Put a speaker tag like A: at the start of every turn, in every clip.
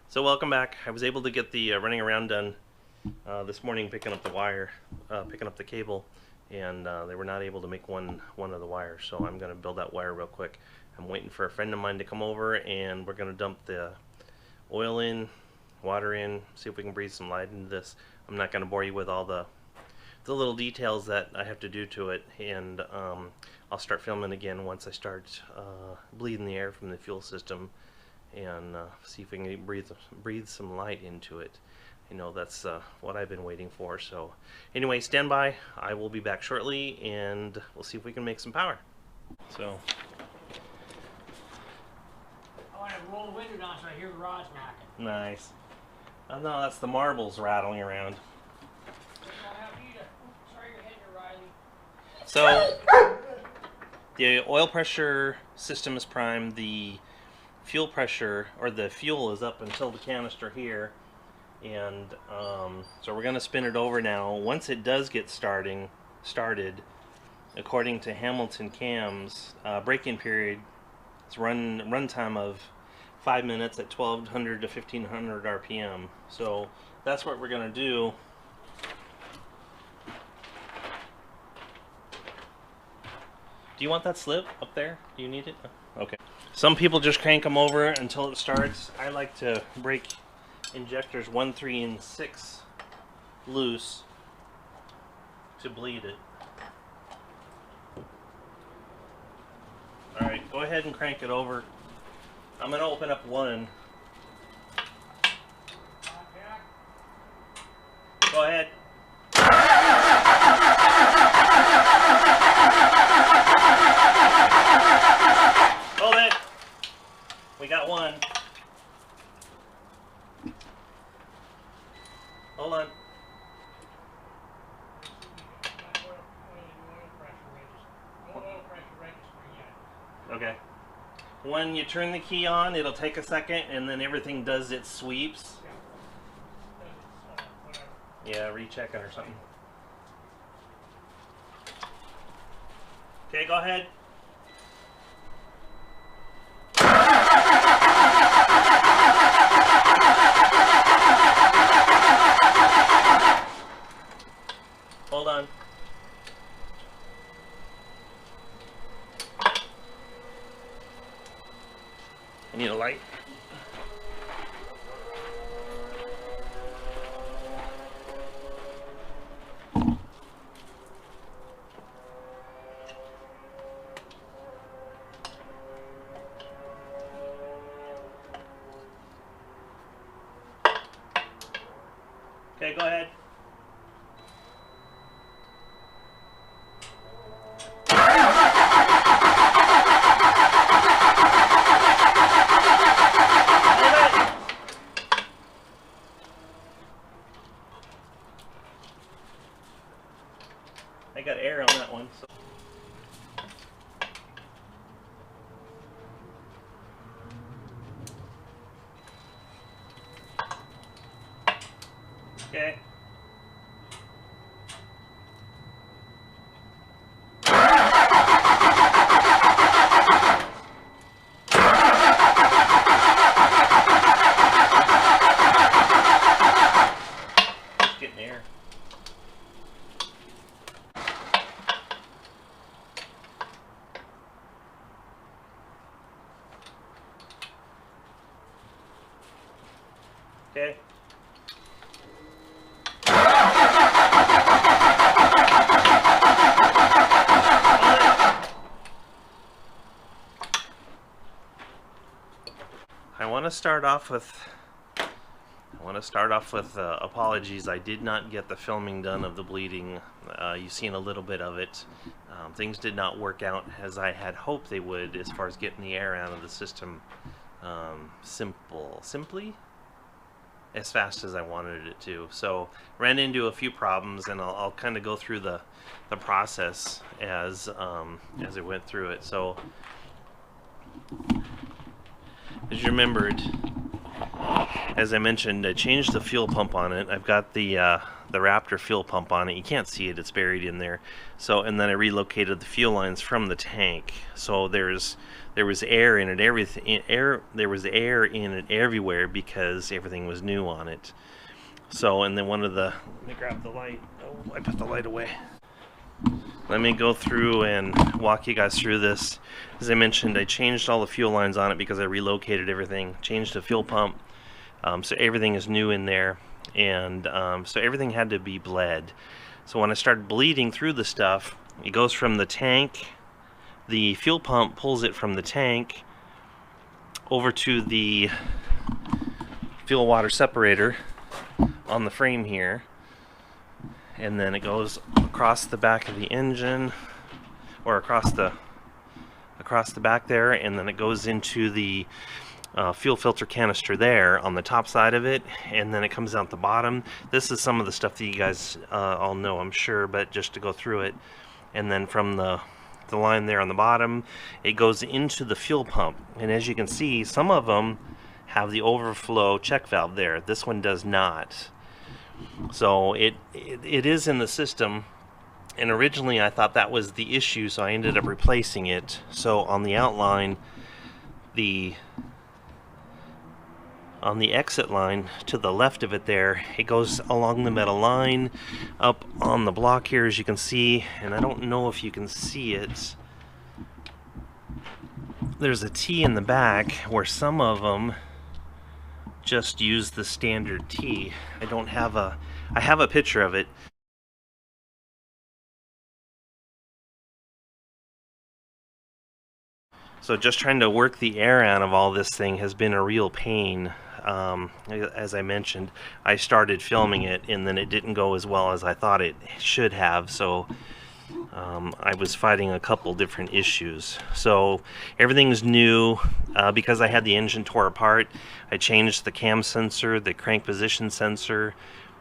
A: So welcome back. I was able to get the running around done this morning, picking up the wire, picking up the cable, and they were not able to make one of the wires. So I'm going to build that wire real quick. I'm waiting for a friend of mine to come over, and we're going to dump the oil in, water in, see if we can breathe some light into this. I'm not going to bore you with all the little details that I have to do to it, and I'll start filming again once I start bleeding the air from the fuel system and see if we can breathe some light into it. You know, that's what I've been waiting for. So anyway, stand by. I will be back shortly, and we'll see if we can make some power. So
B: I want to roll the window down so I hear the rods knocking.
A: nice. Oh no, that's the marbles rattling around.
B: Sorry you're hitting her, Riley.
A: So the oil pressure system is primed. The fuel pressure, or the fuel, is up until the canister here, and so we're going to spin it over now. Once it does get started, according to Hamilton Cams, break-in period, it's run time of 5 minutes at 1200 to 1500 RPM. So that's what we're going to do. Do you want that slip up there? Do you need it? Okay. Some people just crank them over until it starts. I like to break injectors 1, 3, and 6 loose to bleed it. Alright, go ahead and crank it over. I'm going to open up one. Go ahead. Hold it. We got one. Hold on. Okay. When you turn the key on, it'll take a second, and then everything does its sweeps. Yeah, rechecking or something. Okay, go ahead. Hold on. I need a light. Okay, go ahead. I got air on that one. So. Okay. Just getting air. Okay. I want to start off with apologies. I did not get the filming done of the bleeding. You've seen a little bit of it. Things did not work out as I had hoped they would as far as getting the air out of the system simply as fast as I wanted it to. So ran into a few problems, and I'll kind of go through the process as I went through it. So as you remembered, as I mentioned, I changed the fuel pump on it. I've got the Raptor fuel pump on it. You can't see it; it's buried in there. So, and then I relocated the fuel lines from the tank. So there was air in it. There was air in it everywhere because everything was new on it. So, and then let me grab the light. Oh, I put the light away. Let me go through and walk you guys through this. As I mentioned, I changed all the fuel lines on it because I relocated everything. Changed the fuel pump. So everything is new in there, and so everything had to be bled. So when I started bleeding through the stuff, it goes from the tank, the fuel pump pulls it from the tank over to the fuel water separator on the frame here, and then it goes across the back of the engine, or across the back there, and then it goes into the fuel filter canister there on the top side of it, and then it comes out the bottom. This is some of the stuff that you guys all know, I'm sure, but just to go through it. And then from the line there on the bottom, it goes into the fuel pump. And as you can see, some of them have the overflow check valve there. This one does not. So it is in the system, and originally I thought that was the issue, so I ended up replacing it. So on the outline, on the exit line to the left of it there, it goes along the metal line up on the block here, as you can see, and I don't know if you can see it. There's a T in the back where some of them just use the standard T. I have a picture of it. So just trying to work the air out of all this thing has been a real pain. As I mentioned, I started filming it and then it didn't go as well as I thought it should have, so I was fighting a couple different issues. So everything's new. Because I had the engine tore apart, I changed the cam sensor, the crank position sensor,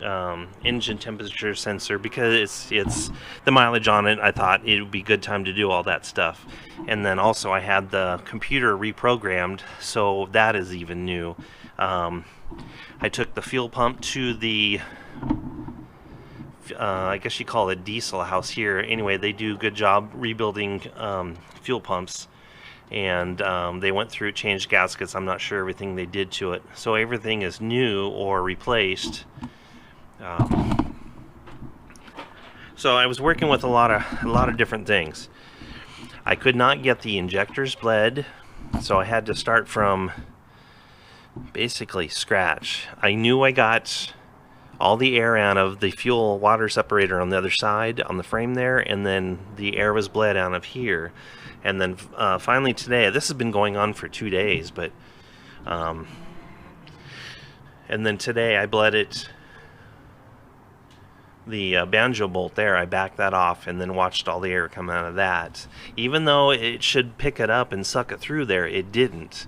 A: engine temperature sensor, because it's the mileage on it. I thought it would be a good time to do all that stuff. And then also I had the computer reprogrammed, so that is even new. I took the fuel pump to the I guess you call it diesel house here. Anyway, they do a good job rebuilding fuel pumps, and they went through, changed gaskets. I'm not sure everything they did to it, so everything is new or replaced. So I was working with a lot of different things. I could not get the injectors bled, so I had to start from basically scratch. I knew I got all the air out of the fuel water separator on the other side on the frame there, and then the air was bled out of here. And then finally today, this has been going on for 2 days, but and then today I bled it, the banjo bolt there, I backed that off and then watched all the air come out of that. Even though it should pick it up and suck it through there, it didn't.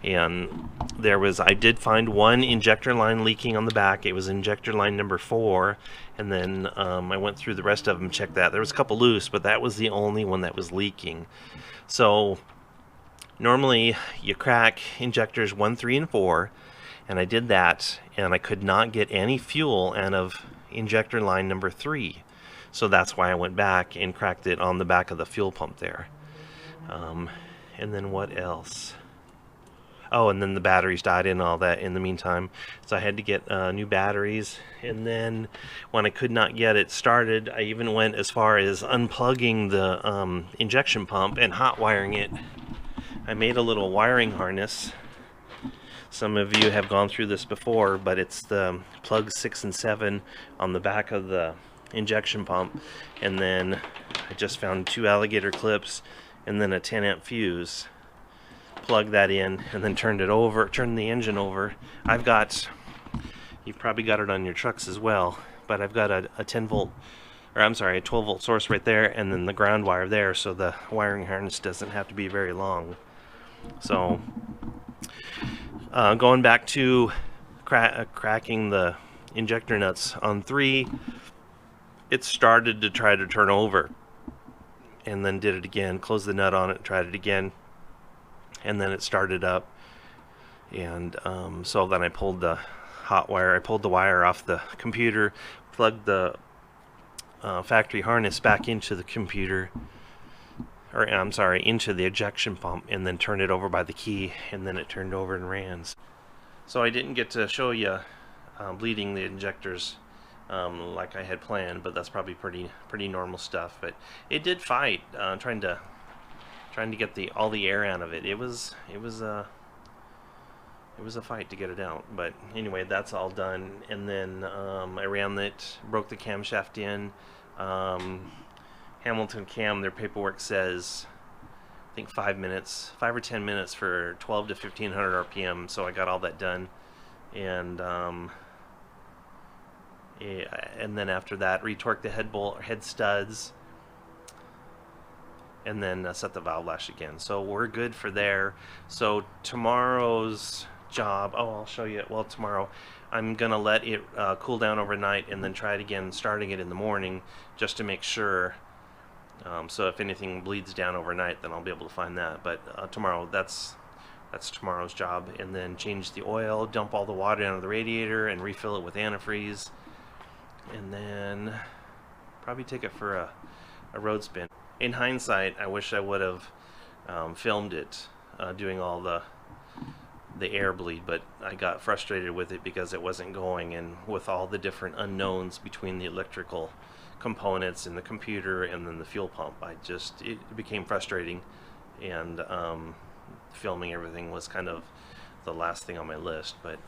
A: And I did find one injector line leaking on the back. It was injector line number 4, and then I went through the rest of them, checked that. There was a couple loose, but that was the only one that was leaking. So normally you crack injectors 1, 3, and 4, and I did that, and I could not get any fuel out of injector line number 3. So that's why I went back and cracked it on the back of the fuel pump there. And then what else? Oh, and then the batteries died and all that in the meantime, so I had to get new batteries. And then when I could not get it started, I even went as far as unplugging the injection pump and hot wiring it. I made a little wiring harness. Some of you have gone through this before, but it's the plug 6 and 7 on the back of the injection pump, and then I just found 2 alligator clips and then a 10 amp fuse. Plug that in and then turn the engine over. I've got, you've probably got it on your trucks as well, but I've got a 10 volt, or I'm sorry, a 12 volt source right there, and then the ground wire there, so the wiring harness doesn't have to be very long. So going back to cracking the injector nuts on 3, it started to try to turn over, and then did it again, closed the nut on it, tried it again, and then it started up. And so then I pulled the hot wire. I pulled the wire off the computer, plugged the factory harness back into the computer, or I'm sorry, into the ejection pump, and then turned it over by the key, and then it turned over and ran. So I didn't get to show you bleeding the injectors like I had planned, but that's probably pretty normal stuff. But it did fight, trying to get all the air out of it. It was a fight to get it out. But anyway, that's all done. And then I ran it, broke the camshaft in. Hamilton Cam, their paperwork says, I think 5 or 10 minutes for 12 to 1500 RPM. So I got all that done, and then after that, retorqued the head studs, and then set the valve lash again. So we're good for there. So tomorrow's job, I'll show you. Well, tomorrow I'm gonna let it cool down overnight, and then try it again, starting it in the morning, just to make sure. So if anything bleeds down overnight, then I'll be able to find that. But tomorrow, that's tomorrow's job. And then change the oil, dump all the water out of the radiator, and refill it with antifreeze. And then probably take it for a road spin. In hindsight, I wish I would have filmed it doing all the air bleed, but I got frustrated with it because it wasn't going, and with all the different unknowns between the electrical components and the computer and then the fuel pump, it became frustrating, and filming everything was kind of the last thing on my list. But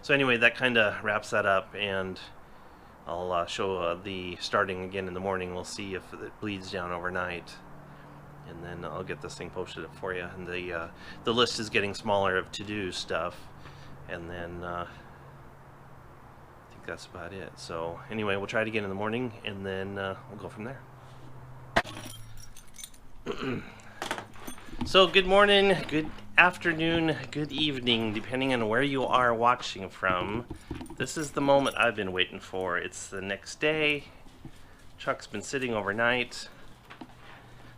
A: so anyway, that kind of wraps that up, and I'll show the starting again in the morning. We'll see if it bleeds down overnight, and then I'll get this thing posted up for you. And the list is getting smaller of to-do stuff, and then I think that's about it. So anyway, we'll try it again in the morning, and then we'll go from there. So good morning, good afternoon, good evening, depending on where you are watching from. This is the moment I've been waiting for. It's the next day. Truck's been sitting overnight.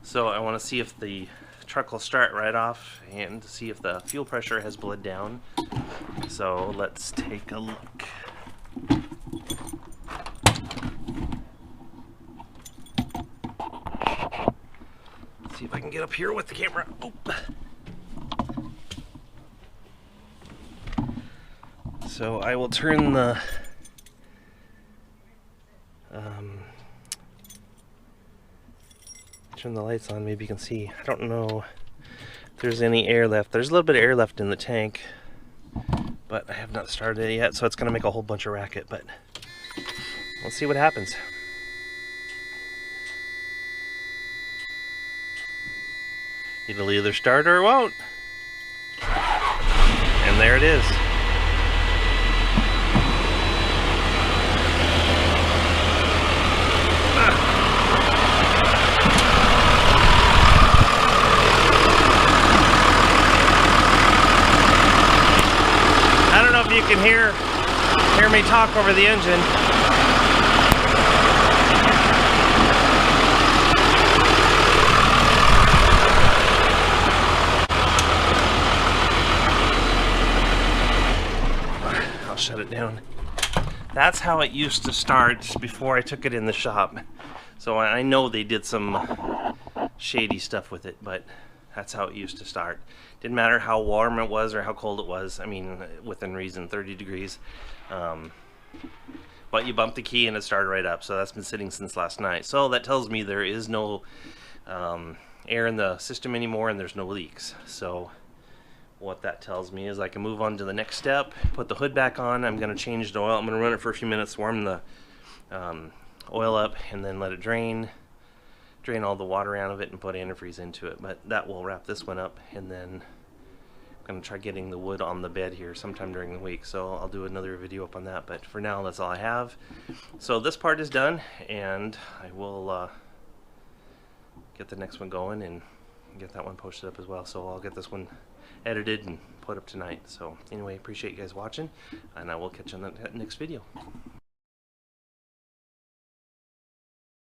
A: So I want to see if the truck will start right off, and see if the fuel pressure has bled down. So let's take a look. Let's see if I can get up here with the camera. Oop. So I will turn the lights on. Maybe you can see. I don't know if there's any air left. There's a little bit of air left in the tank, but I have not started it yet, so it's going to make a whole bunch of racket, but we'll see what happens. It'll either start or it won't. And there it is. I don't know if you can hear me talk over the engine. I'll shut it down. That's how it used to start before I took it in the shop. So I know they did some shady stuff with it, but that's how it used to start. Didn't matter how warm it was or how cold it was. I mean, within reason, 30 degrees. But you bump the key and it started right up. So that's been sitting since last night. So that tells me there is no air in the system anymore, and there's no leaks. So what that tells me is I can move on to the next step, put the hood back on. I'm going to change the oil. I'm going to run it for a few minutes, warm the oil up, and then let it drain all the water out of it, and put antifreeze into it. But that will wrap this one up, and then I'm going to try getting the wood on the bed here sometime during the week. So I'll do another video up on that, but for now that's all I have. So this part is done, and I will get the next one going and get that one posted up as well. So I'll get this one edited and put up tonight. So anyway, appreciate you guys watching, and I will catch you on the next video.